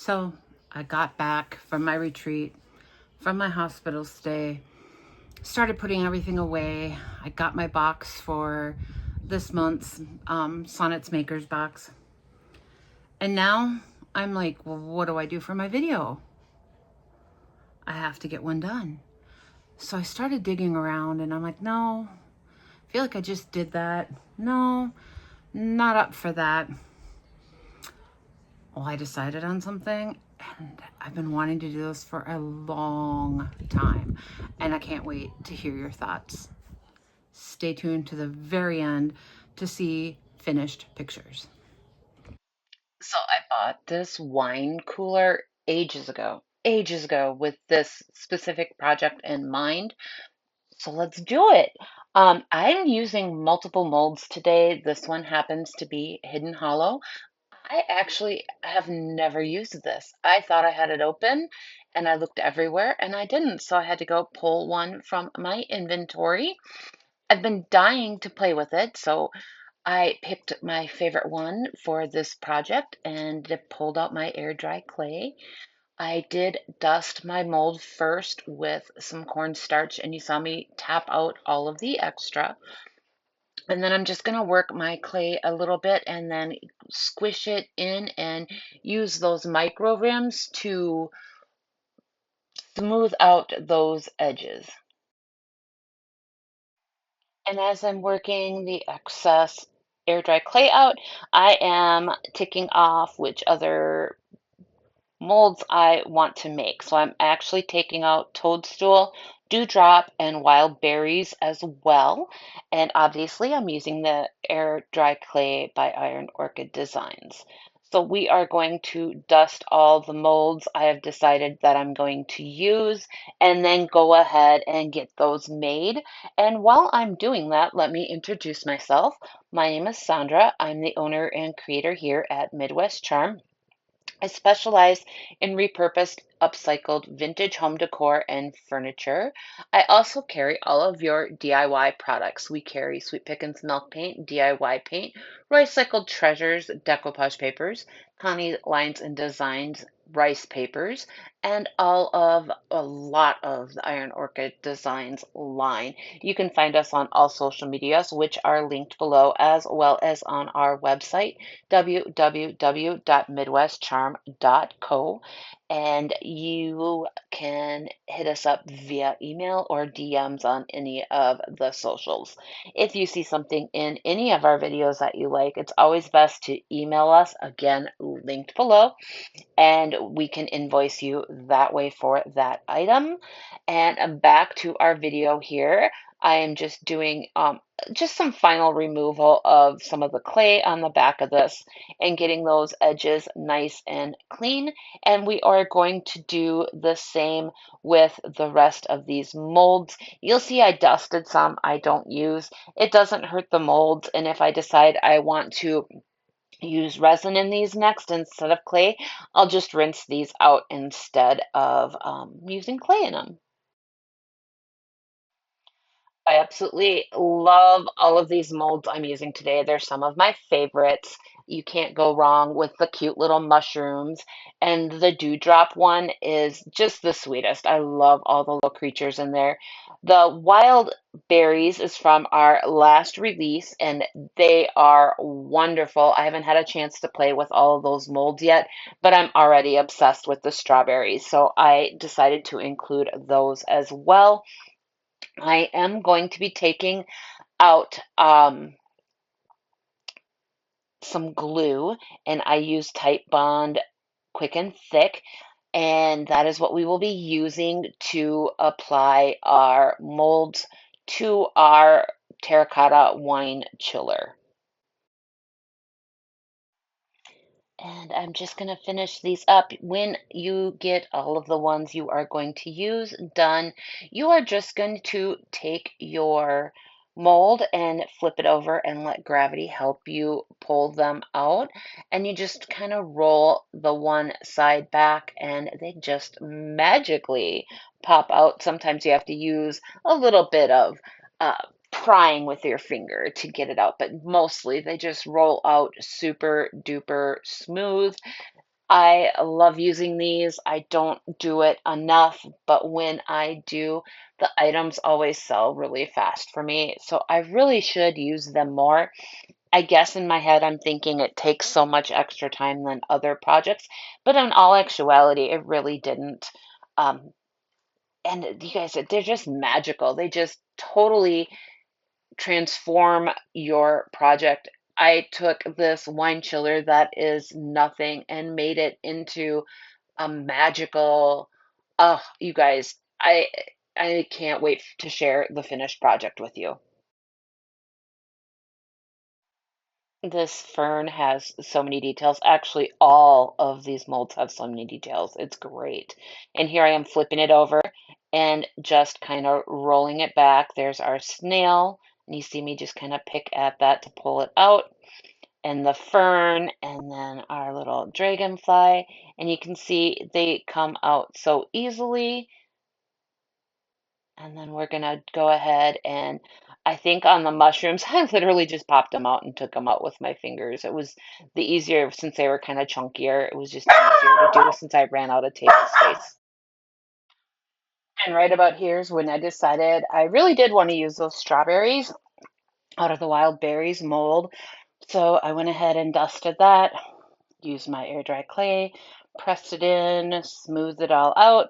So I got back from my retreat, from my hospital stay, started putting everything away. I got my box for this month's Sonnet's Makers box. And now I'm like, well, what do I do for my video? I have to get one done. So I started digging around and I'm like, no, I feel like I just did that. No, not up for that. Well, I decided on something and I've been wanting to do this for a long time and I can't wait to hear your thoughts. Stay tuned to the very end to see finished pictures. So I bought this wine cooler ages ago with this specific project in mind. So let's do it. I'm using multiple molds today. This one happens to be Hidden Hollow. I actually have never used this. I thought I had it open and I looked everywhere and I didn't. So I had to go pull one from my inventory. I've been dying to play with it. So I picked my favorite one for this project and pulled out my air dry clay. I did dust my mold first with some cornstarch and you saw me tap out all of the extra. And then I'm just going to work my clay a little bit and then squish it in and use those micro rims to smooth out those edges. And as I'm working the excess air dry clay out, I am ticking off which other molds I want to make. So I'm actually taking out toadstool, dewdrop, and wild berries as well. And obviously I'm using the air dry clay by Iron Orchid Designs. So we are going to dust all the molds I have decided that I'm going to use and then go ahead and get those made. And while I'm doing that, let me introduce myself. My name is Sandra. I'm the owner and creator here at Midwest Charm. I specialize in repurposed, upcycled vintage home decor and furniture. I also carry all of your DIY products. We carry Sweet Pickins milk paint, DIY paint, recycled treasures, decoupage papers, Connie lines and designs, rice papers, and a lot of the Iron Orchid Designs line. You can find us on all social medias, which are linked below, as well as on our website www.midwestcharm.co, and you can hit us up via email or DMs on any of the socials. If you see something in any of our videos that you like, it's always best to email us, again, linked below, and we can invoice you that way for that item. And back to our video here. I am just doing just some final removal of some of the clay on the back of this and getting those edges nice and clean. And we are going to do the same with the rest of these molds. You'll see I dusted some I don't use. It doesn't hurt the molds. And if I decide I want to use resin in these next instead of clay, I'll just rinse these out instead of using clay in them. I absolutely love all of these molds I'm using today. They're some of my favorites. You can't go wrong with the cute little mushrooms. And the dewdrop one is just the sweetest. I love all the little creatures in there. The wild berries is from our last release, and they are wonderful. I haven't had a chance to play with all of those molds yet, but I'm already obsessed with the strawberries. So I decided to include those as well. I am going to be taking out some glue, and I use Type Bond Quick and Thick, and that is what we will be using to apply our molds to our terracotta wine chiller. And I'm just going to finish these up. When you get all of the ones you are going to use done, you are just going to take your mold and flip it over and let gravity help you pull them out. And you just kind of roll the one side back and they just magically pop out. Sometimes you have to use a little bit of uh, prying with your finger to get it out, but mostly they just roll out super duper smooth. I love using these. I don't do it enough, but when I do, the items always sell really fast for me. So I really should use them more. I guess in my head, I'm thinking it takes so much extra time than other projects, but in all actuality, it really didn't. Um, and you guys, they're just magical. They just totally transform your project. I took this wine chiller that is nothing and made it into a magical, oh, you guys, I can't wait to share the finished project with you. This fern has so many details. Actually, all of these molds have so many details. It's great. And here I am flipping it over and just kind of rolling it back. There's our snail, and you see me just kind of pick at that to pull it out. And the fern, and then our little dragonfly. And you can see they come out so easily. And then we're gonna go ahead and I think on the mushrooms, I literally just popped them out and took them out with my fingers. It was the easier since they were kind of chunkier. It was just easier to do since I ran out of table space. And right about here is when I decided I really did want to use those strawberries out of the wild berries mold. So I went ahead and dusted that, used my air dry clay, pressed it in, smoothed it all out,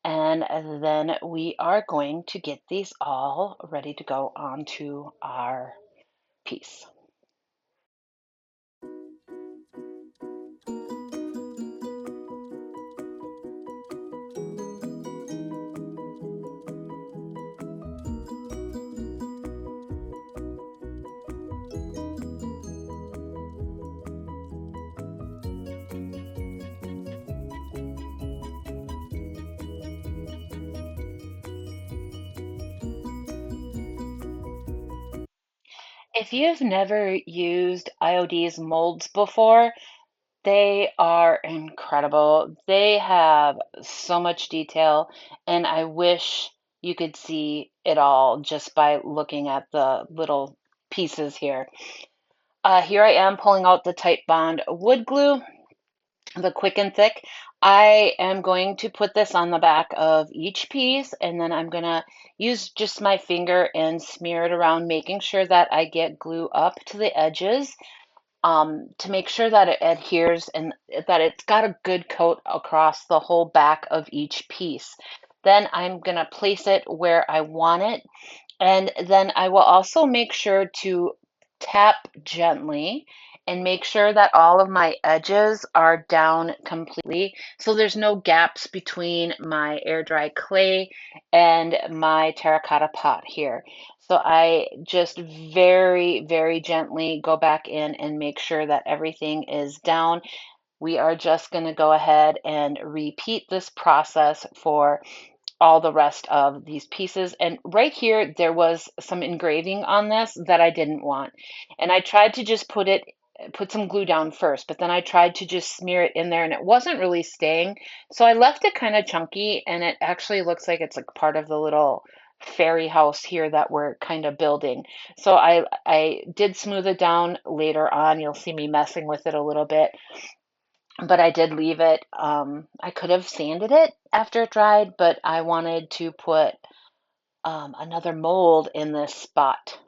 and then we are going to get these all ready to go onto our piece. If you've never used IOD's molds before, they are incredible. They have so much detail, and I wish you could see it all just by looking at the little pieces here. Here I am pulling out the Type Bond wood glue, the quick and thick. I am going to put this on the back of each piece, and then I'm going to use just my finger and smear it around, making sure that I get glue up to the edges, to make sure that it adheres and that it's got a good coat across the whole back of each piece. Then I'm going to place it where I want it, and then I will also make sure to tap gently and make sure that all of my edges are down completely. So there's no gaps between my air dry clay and my terracotta pot here. So I just very, very gently go back in and make sure that everything is down. We are just going to go ahead and repeat this process for all the rest of these pieces. And right here, there was some engraving on this that I didn't want. And I tried to just put some glue down first, but then I tried to just smear it in there and it wasn't really staying. So I left it kind of chunky and it actually looks like it's like part of the little fairy house here that we're kind of building. So I did smooth it down later on. You'll see me messing with it a little bit, but I did leave it. I could have sanded it after it dried, but I wanted to put another mold in this spot.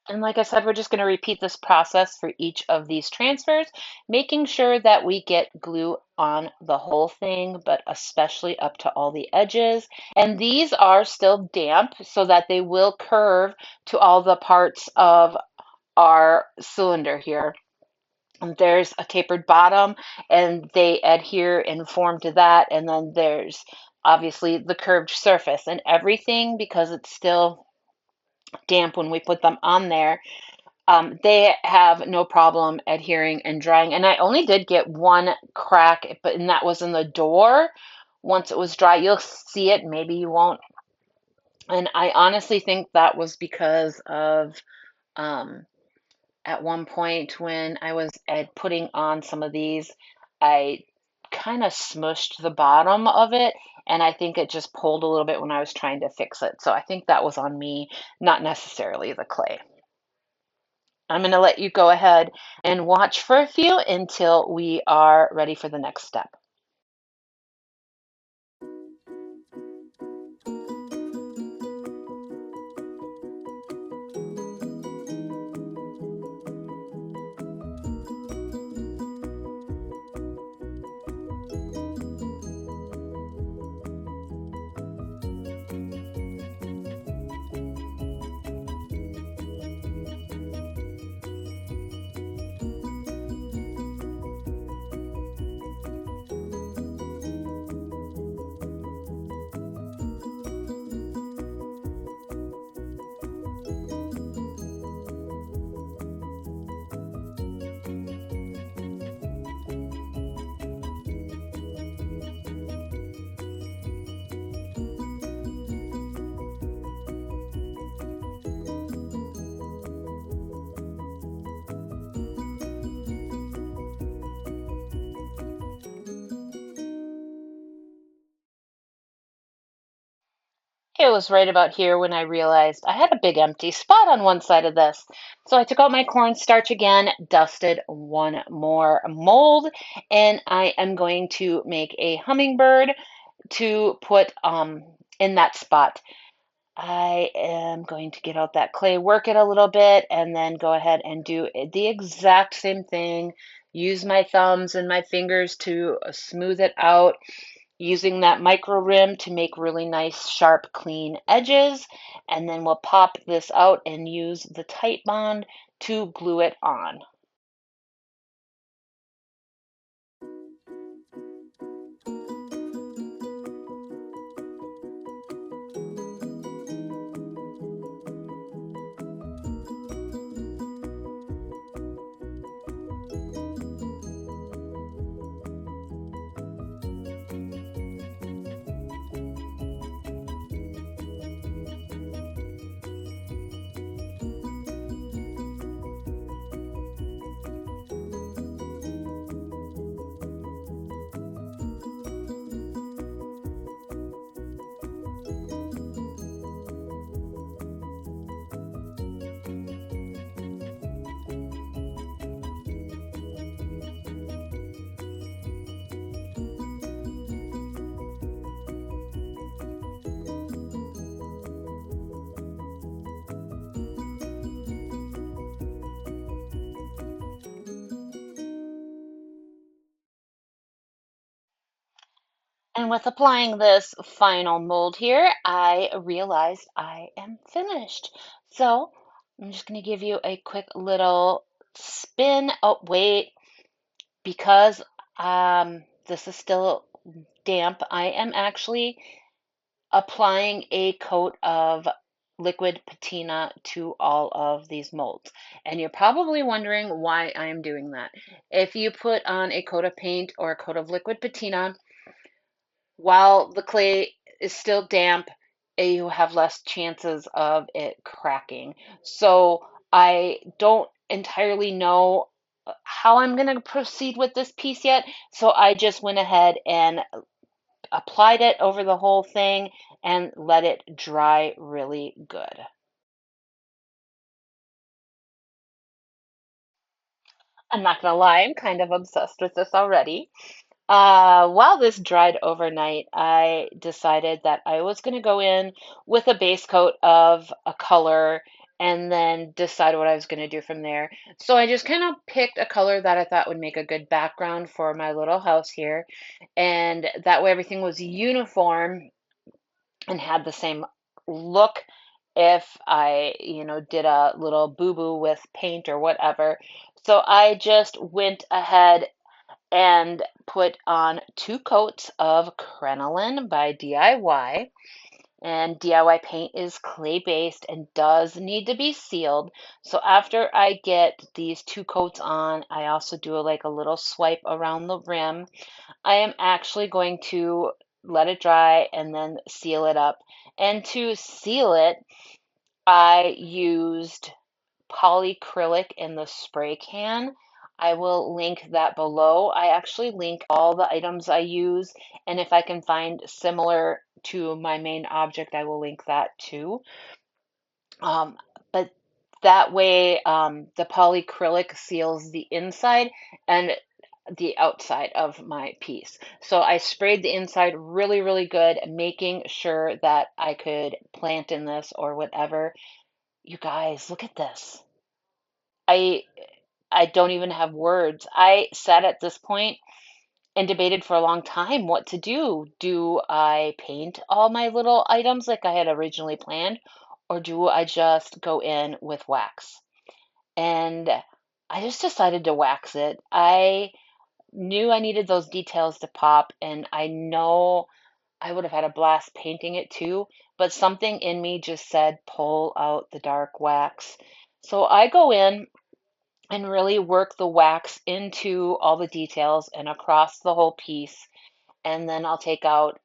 And like I said, we're just going to repeat this process for each of these transfers, making sure that we get glue on the whole thing, but especially up to all the edges. And these are still damp so that they will curve to all the parts of our cylinder here. There's a tapered bottom and they adhere and form to that. And then there's obviously the curved surface and everything because it's still damp when we put them on there. They have no problem adhering and drying. And I only did get one crack, but and that was in the door. Once it was dry, you'll see it. Maybe you won't. And I honestly think that was because of um, at one point when I was putting on some of these, I kind of smushed the bottom of it, and I think it just pulled a little bit when I was trying to fix it. So I think that was on me, not necessarily the clay. I'm going to let you go ahead and watch for a few until we are ready for the next step. It was right about here when I realized I had a big empty spot on one side of this. So I took out my cornstarch again, dusted one more mold, and I am going to make a hummingbird to put in that spot. I am going to get out that clay, work it a little bit, and then go ahead and do the exact same thing. Use my thumbs and my fingers to smooth it out, using that micro rim to make really nice, sharp, clean edges. And then we'll pop this out and use the tight bond to glue it on. And with applying this final mold here, I realized I am finished. So I'm just going to give you a quick little spin. Oh, wait, because this is still damp, I am actually applying a coat of liquid patina to all of these molds. And you're probably wondering why I'm doing that. If you put on a coat of paint or a coat of liquid patina, while the clay is still damp, you have less chances of it cracking. So I don't entirely know how I'm going to proceed with this piece yet. So I just went ahead and applied it over the whole thing and let it dry really good. I'm not gonna lie, I'm kind of obsessed with this already. While this dried overnight, I decided that I was going to go in with a base coat of a color and then decide what I was going to do from there. So I just kind of picked a color that I thought would make a good background for my little house here. And that way everything was uniform and had the same look if I, did a little boo-boo with paint or whatever. So I just went ahead and put on 2 coats of crinoline by DIY. And DIY paint is clay based and does need to be sealed. So after I get these 2 coats on, I also do like a little swipe around the rim. I am actually going to let it dry and then seal it up. And to seal it, I used polycrylic in the spray can. I will link that below. I actually link all the items I use, and if I can find similar to my main object, I will link that too. Um, but That way, the polyacrylic seals the inside and the outside of my piece. So I sprayed the inside really, really good, making sure that I could plant in this or whatever. You guys, look at this. I I don't even have words. I sat at this point and debated for a long time what to do. Do I paint all my little items like I had originally planned, or do I just go in with wax? And I just decided to wax it. I knew I needed those details to pop, and I know I would have had a blast painting it too, but something in me just said pull out the dark wax. So I go in and really work the wax into all the details and across the whole piece. And then I'll take out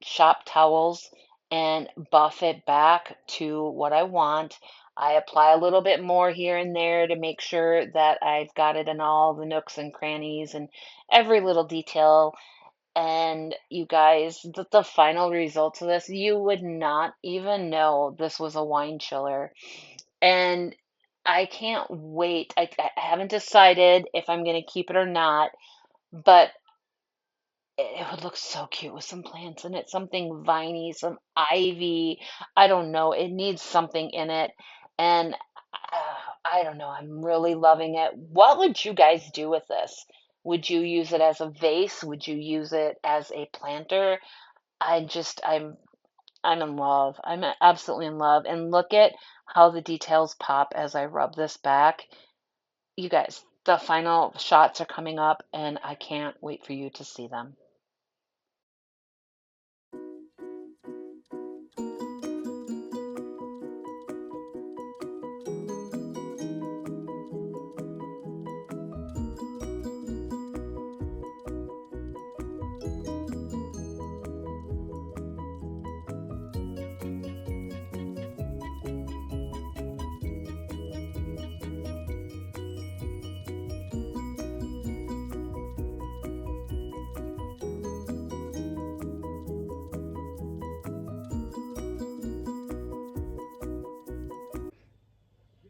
shop towels and buff it back to what I want. I apply a little bit more here and there to make sure that I've got it in all the nooks and crannies and every little detail. And you guys, the final results of this, you would not even know this was a wine chiller. And I can't wait. I haven't decided if I'm going to keep it or not, but it would look so cute with some plants in it, something viney, some ivy. I don't know. It needs something in it. And I don't know. I'm really loving it. What would you guys do with this? Would you use it as a vase? Would you use it as a planter? I'm in love. I'm absolutely in love. And look at how the details pop as I rub this back. You guys, the final shots are coming up, and I can't wait for you to see them.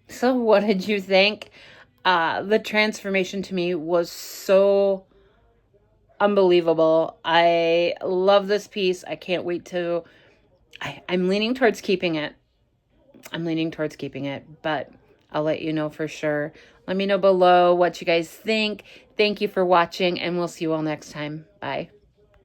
So what did you think? The transformation to me was so unbelievable. I love this piece. I can't wait to... I'm leaning towards keeping it. I'm leaning towards keeping it, but I'll let you know for sure. Let me know below what you guys think. Thank you for watching, and we'll see you all next time. Bye.